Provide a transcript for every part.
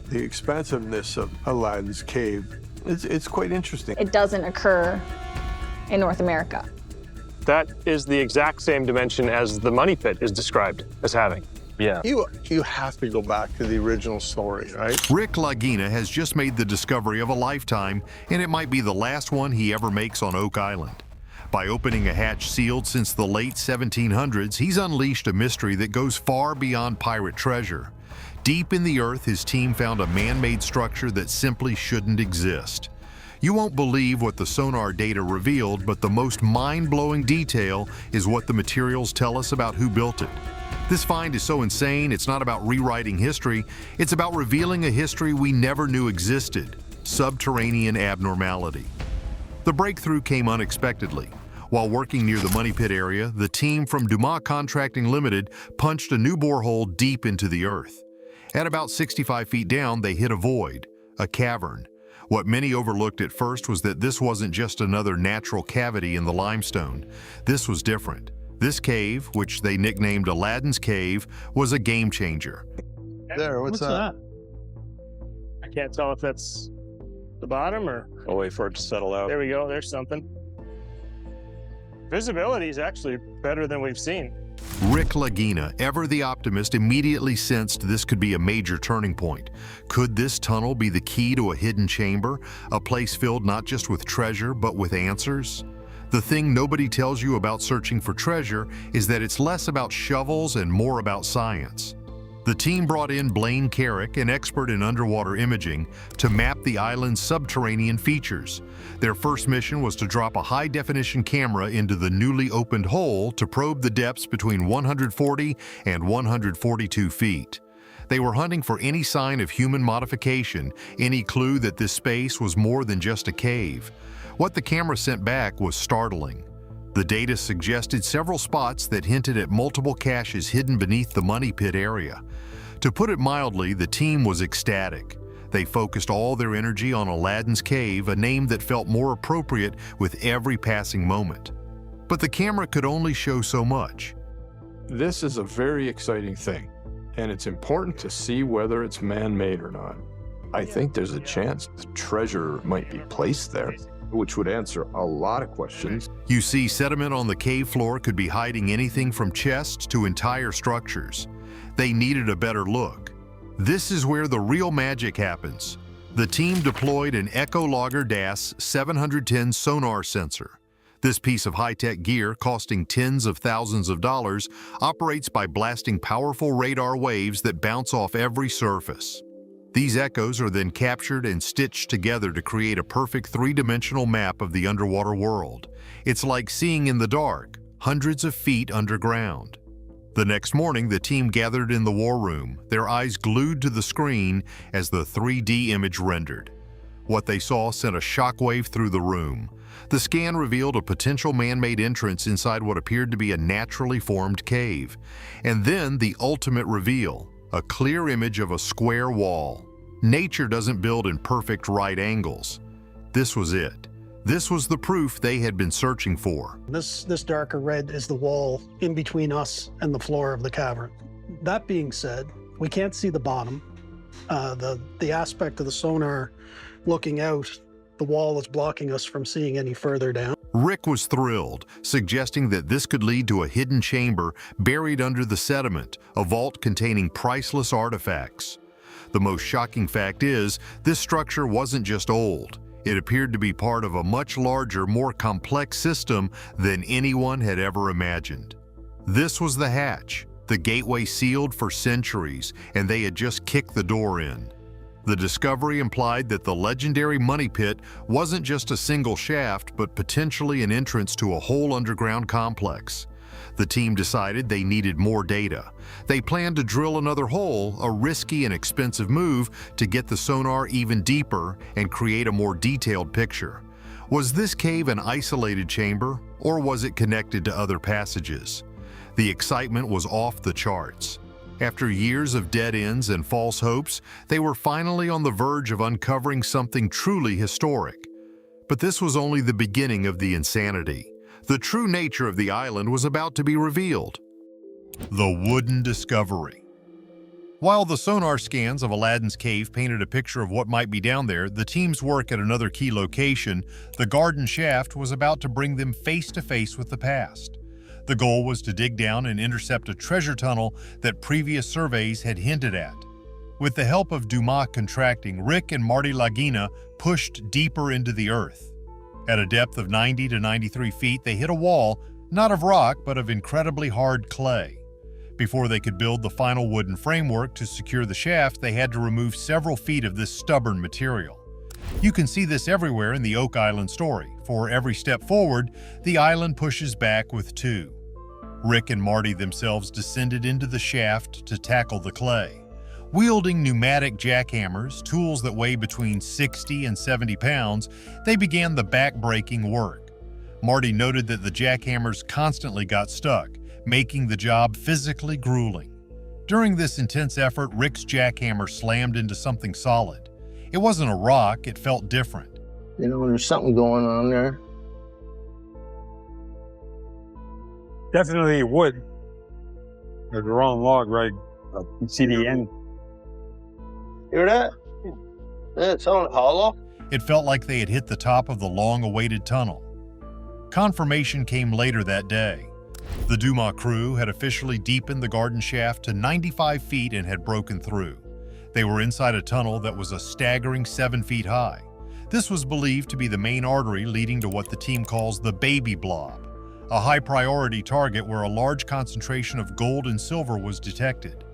The expansiveness of Aladdin's cave, it's quite interesting. It doesn't occur in North America. That is the exact same dimension as the money pit is described as having. Yeah. You have to go back to the original story, right? Rick Lagina has just made the discovery of a lifetime, and it might be the last one he ever makes on Oak Island. By opening a hatch sealed since the late 1700s, he's unleashed a mystery that goes far beyond pirate treasure. Deep in the earth, his team found a man-made structure that simply shouldn't exist. You won't believe what the sonar data revealed, but the most mind-blowing detail is what the materials tell us about who built it. This find is so insane, it's not about rewriting history, it's about revealing a history we never knew existed: subterranean abnormality. The breakthrough came unexpectedly. While working near the Money Pit area, the team from Dumas Contracting Limited punched a new borehole deep into the earth. At about 65 feet down, they hit a void, a cavern. What many overlooked at first was that this wasn't just another natural cavity in the limestone. This was different. This cave, which they nicknamed Aladdin's Cave, was a game changer. There, what's that? I can't tell if that's the bottom or... I'll wait for it to settle out. There we go, there's something. Visibility is actually better than we've seen. Rick Lagina, ever the optimist, immediately sensed this could be a major turning point. Could this tunnel be the key to a hidden chamber, a place filled not just with treasure, but with answers? The thing nobody tells you about searching for treasure is that it's less about shovels and more about science. The team brought in Blaine Carrick, an expert in underwater imaging, to map the island's subterranean features. Their first mission was to drop a high-definition camera into the newly opened hole to probe the depths between 140 and 142 feet. They were hunting for any sign of human modification, any clue that this space was more than just a cave. What the camera sent back was startling. The data suggested several spots that hinted at multiple caches hidden beneath the Money Pit area. To put it mildly, the team was ecstatic. They focused all their energy on Aladdin's Cave, a name that felt more appropriate with every passing moment. But the camera could only show so much. This is a very exciting thing, and it's important to see whether it's man-made or not. I think there's a chance the treasure might be placed there, which would answer a lot of questions. You see, sediment on the cave floor could be hiding anything from chests to entire structures. They needed a better look. This is where the real magic happens. The team deployed an Echologger DAS 710 sonar sensor. This piece of high-tech gear, costing tens of thousands of dollars, operates by blasting powerful radar waves that bounce off every surface. These echoes are then captured and stitched together to create a perfect three-dimensional map of the underwater world. It's like seeing in the dark, hundreds of feet underground. The next morning, the team gathered in the war room, their eyes glued to the screen as the 3D image rendered. What they saw sent a shockwave through the room. The scan revealed a potential man-made entrance inside what appeared to be a naturally formed cave. And then the ultimate reveal, a clear image of a square wall. Nature doesn't build in perfect right angles. This was it. This was the proof they had been searching for. This darker red is the wall in between us and the floor of the cavern. That being said, we can't see the bottom. The aspect of the sonar looking out, the wall is blocking us from seeing any further down. Rick was thrilled, suggesting that this could lead to a hidden chamber buried under the sediment, a vault containing priceless artifacts. The most shocking fact is, this structure wasn't just old. It appeared to be part of a much larger, more complex system than anyone had ever imagined. This was the hatch, the gateway sealed for centuries, and they had just kicked the door in. The discovery implied that the legendary Money Pit wasn't just a single shaft, but potentially an entrance to a whole underground complex. The team decided they needed more data. They planned to drill another hole, a risky and expensive move to get the sonar even deeper and create a more detailed picture. Was this cave an isolated chamber, or was it connected to other passages? The excitement was off the charts. After years of dead ends and false hopes, they were finally on the verge of uncovering something truly historic. But this was only the beginning of the insanity. The true nature of the island was about to be revealed. The wooden discovery. While the sonar scans of Aladdin's cave painted a picture of what might be down there, the team's work at another key location, the garden shaft, was about to bring them face to face with the past. The goal was to dig down and intercept a treasure tunnel that previous surveys had hinted at. With the help of Dumas contracting, Rick and Marty Lagina pushed deeper into the earth. At a depth of 90 to 93 feet, they hit a wall, not of rock, but of incredibly hard clay. Before they could build the final wooden framework to secure the shaft, they had to remove several feet of this stubborn material. You can see this everywhere in the Oak Island story. For every step forward, the island pushes back with two. Rick and Marty themselves descended into the shaft to tackle the clay. Wielding pneumatic jackhammers, tools that weigh between 60 and 70 pounds, they began the back-breaking work. Marty noted that the jackhammers constantly got stuck, making the job physically grueling. During this intense effort, Rick's jackhammer slammed into something solid. It wasn't a rock, it felt different. You know, there's something going on there. Definitely wood. There's a wrong log, right? You can see the end. Hear that? Yeah, it's on hollow. It felt like they had hit the top of the long-awaited tunnel. Confirmation came later that day. The Dumas crew had officially deepened the garden shaft to 95 feet and had broken through. They were inside a tunnel that was a staggering 7 feet high. This was believed to be the main artery leading to what the team calls the baby blob, a high-priority target where a large concentration of gold and silver was detected.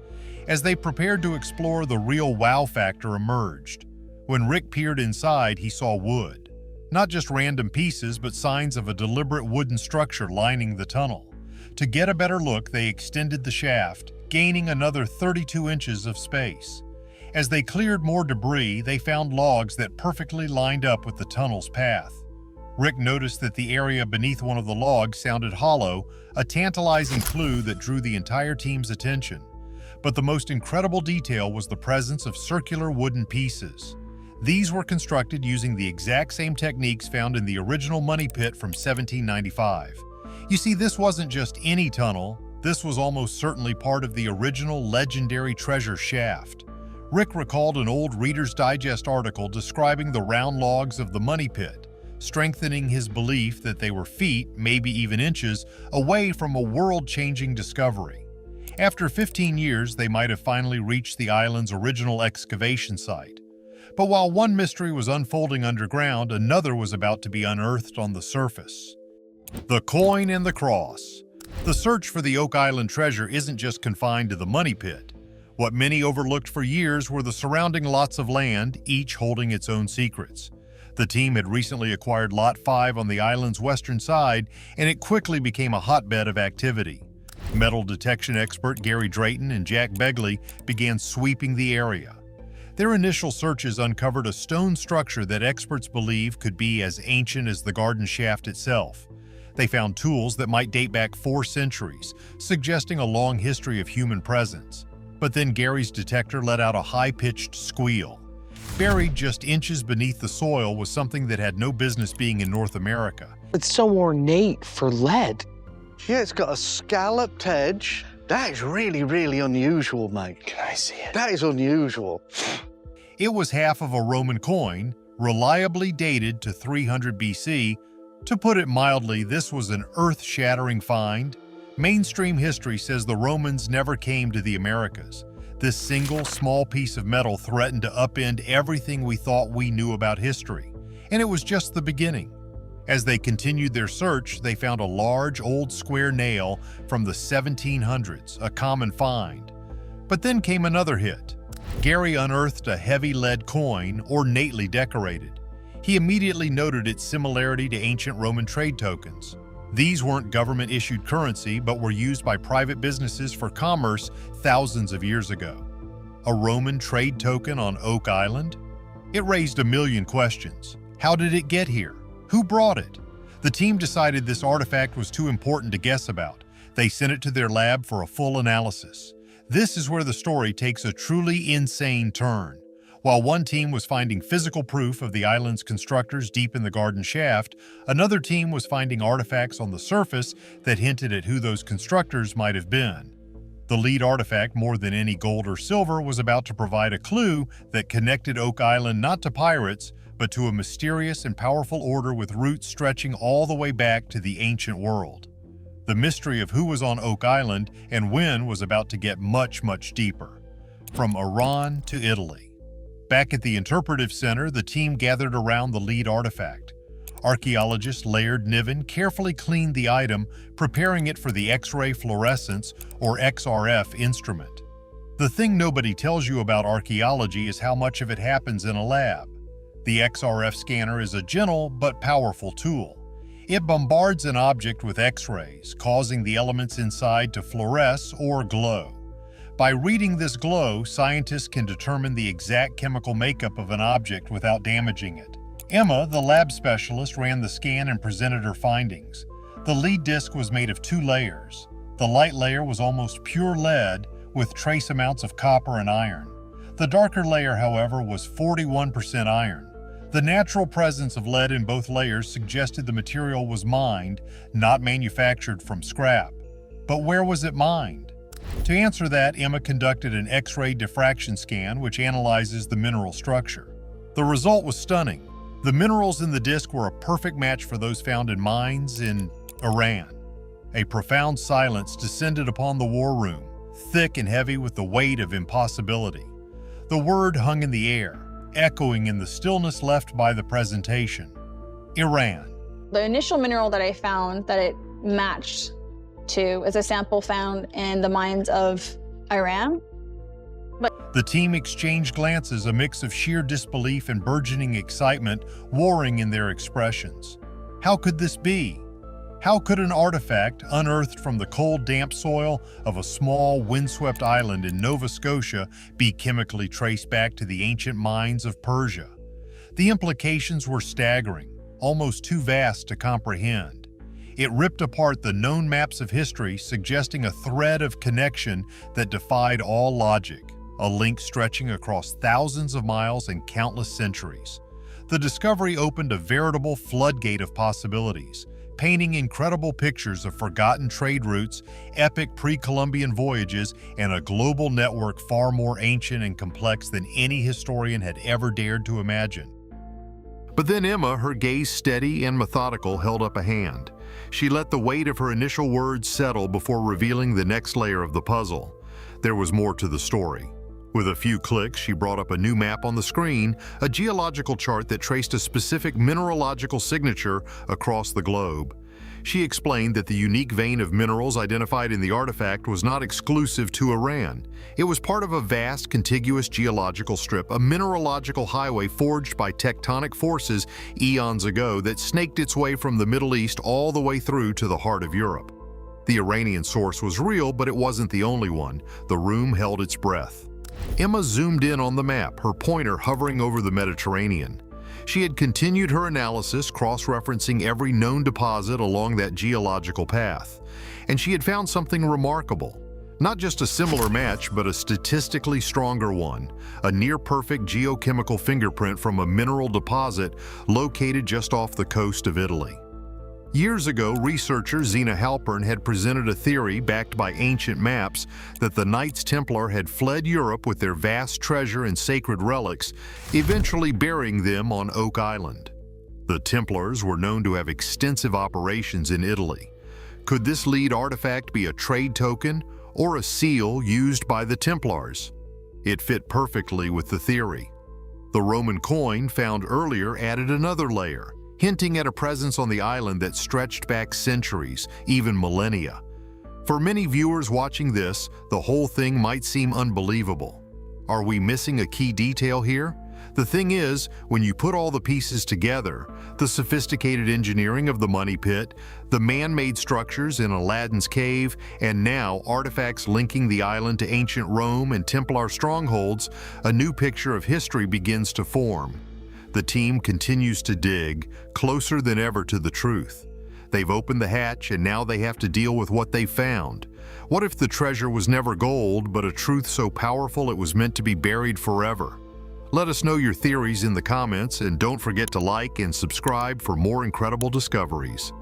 As they prepared to explore, the real wow factor emerged. When Rick peered inside, he saw wood. Not just random pieces, but signs of a deliberate wooden structure lining the tunnel. To get a better look, they extended the shaft, gaining another 32 inches of space. As they cleared more debris, they found logs that perfectly lined up with the tunnel's path. Rick noticed that the area beneath one of the logs sounded hollow, a tantalizing clue that drew the entire team's attention. But the most incredible detail was the presence of circular wooden pieces. These were constructed using the exact same techniques found in the original money pit from 1795. You see, this wasn't just any tunnel, this was almost certainly part of the original legendary treasure shaft. Rick recalled an old Reader's Digest article describing the round logs of the money pit, strengthening his belief that they were feet, maybe even inches, away from a world-changing discovery. After 15 years, they might have finally reached the island's original excavation site. But while one mystery was unfolding underground, another was about to be unearthed on the surface. The coin and the cross. The search for the Oak Island treasure isn't just confined to the money pit. What many overlooked for years were the surrounding lots of land, each holding its own secrets. The team had recently acquired Lot 5 on the island's western side, and it quickly became a hotbed of activity. Metal detection expert Gary Drayton and Jack Begley began sweeping the area. Their initial searches uncovered a stone structure that experts believe could be as ancient as the garden shaft itself. They found tools that might date back 4 centuries, suggesting a long history of human presence. But then Gary's detector let out a high-pitched squeal. Buried just inches beneath the soil was something that had no business being in North America. It's so ornate for lead. Yeah, it's got a scalloped edge. That is really, really unusual, mate. Can I see it? That is unusual. It was half of a Roman coin, reliably dated to 300 BC. To put it mildly, this was an earth-shattering find. Mainstream history says the Romans never came to the Americas. This single, small piece of metal threatened to upend everything we thought we knew about history. And it was just the beginning. As they continued their search, they found a large, old square nail from the 1700s, a common find. But then came another hit. Gary unearthed a heavy lead coin, ornately decorated. He immediately noted its similarity to ancient Roman trade tokens. These weren't government-issued currency, but were used by private businesses for commerce thousands of years ago. A Roman trade token on Oak Island? It raised a million questions. How did it get here? Who brought it? The team decided this artifact was too important to guess about. They sent it to their lab for a full analysis. This is where the story takes a truly insane turn. While one team was finding physical proof of the island's constructors deep in the garden shaft, another team was finding artifacts on the surface that hinted at who those constructors might have been. The lead artifact, more than any gold or silver, was about to provide a clue that connected Oak Island not to pirates, but to a mysterious and powerful order with roots stretching all the way back to the ancient world. The mystery of who was on Oak Island and when was about to get much, much deeper. From Iran to Italy. Back at the Interpretive Center, the team gathered around the lead artifact. Archaeologist Laird Niven carefully cleaned the item, preparing it for the X-ray fluorescence, or XRF, instrument. The thing nobody tells you about archaeology is how much of it happens in a lab. The XRF scanner is a gentle but powerful tool. It bombards an object with X-rays, causing the elements inside to fluoresce or glow. By reading this glow, scientists can determine the exact chemical makeup of an object without damaging it. Emma, the lab specialist, ran the scan and presented her findings. The lead disc was made of 2 layers. The light layer was almost pure lead, with trace amounts of copper and iron. The darker layer, however, was 41% iron. The natural presence of lead in both layers suggested the material was mined, not manufactured from scrap. But where was it mined? To answer that, Emma conducted an X-ray diffraction scan which analyzes the mineral structure. The result was stunning. The minerals in the disc were a perfect match for those found in mines in Iran. A profound silence descended upon the war room, thick and heavy with the weight of impossibility. The word hung in the air, echoing in the stillness left by the presentation. Iran. The initial mineral that I found that it matched to is a sample found in the mines of Iran. The team exchanged glances, a mix of sheer disbelief and burgeoning excitement warring in their expressions. How could this be? How could an artifact unearthed from the cold, damp soil of a small, windswept island in Nova Scotia be chemically traced back to the ancient mines of Persia? The implications were staggering, almost too vast to comprehend. It ripped apart the known maps of history, suggesting a thread of connection that defied all logic, a link stretching across thousands of miles and countless centuries. The discovery opened a veritable floodgate of possibilities, painting incredible pictures of forgotten trade routes, epic pre-Columbian voyages, and a global network far more ancient and complex than any historian had ever dared to imagine. But then Emma, her gaze steady and methodical, held up a hand. She let the weight of her initial words settle before revealing the next layer of the puzzle. There was more to the story. With a few clicks, she brought up a new map on the screen, a geological chart that traced a specific mineralogical signature across the globe. She explained that the unique vein of minerals identified in the artifact was not exclusive to Iran. It was part of a vast, contiguous geological strip, a mineralogical highway forged by tectonic forces eons ago that snaked its way from the Middle East all the way through to the heart of Europe. The Iranian source was real, but it wasn't the only one. The room held its breath. Emma zoomed in on the map, her pointer hovering over the Mediterranean. She had continued her analysis, cross-referencing every known deposit along that geological path. And she had found something remarkable. Not just a similar match, but a statistically stronger one. A near-perfect geochemical fingerprint from a mineral deposit located just off the coast of Italy. Years ago, researcher Zena Halpern had presented a theory backed by ancient maps that the Knights Templar had fled Europe with their vast treasure and sacred relics, eventually burying them on Oak Island. The Templars were known to have extensive operations in Italy. Could this lead artifact be a trade token or a seal used by the Templars? It fit perfectly with the theory. The Roman coin found earlier added another layer, hinting at a presence on the island that stretched back centuries, even millennia. For many viewers watching this, the whole thing might seem unbelievable. Are we missing a key detail here? The thing is, when you put all the pieces together, the sophisticated engineering of the Money Pit, the man-made structures in Aladdin's cave, and now artifacts linking the island to ancient Rome and Templar strongholds, a new picture of history begins to form. The team continues to dig, closer than ever to the truth. They've opened the hatch and now they have to deal with what they found. What if the treasure was never gold, but a truth so powerful it was meant to be buried forever? Let us know your theories in the comments and don't forget to like and subscribe for more incredible discoveries.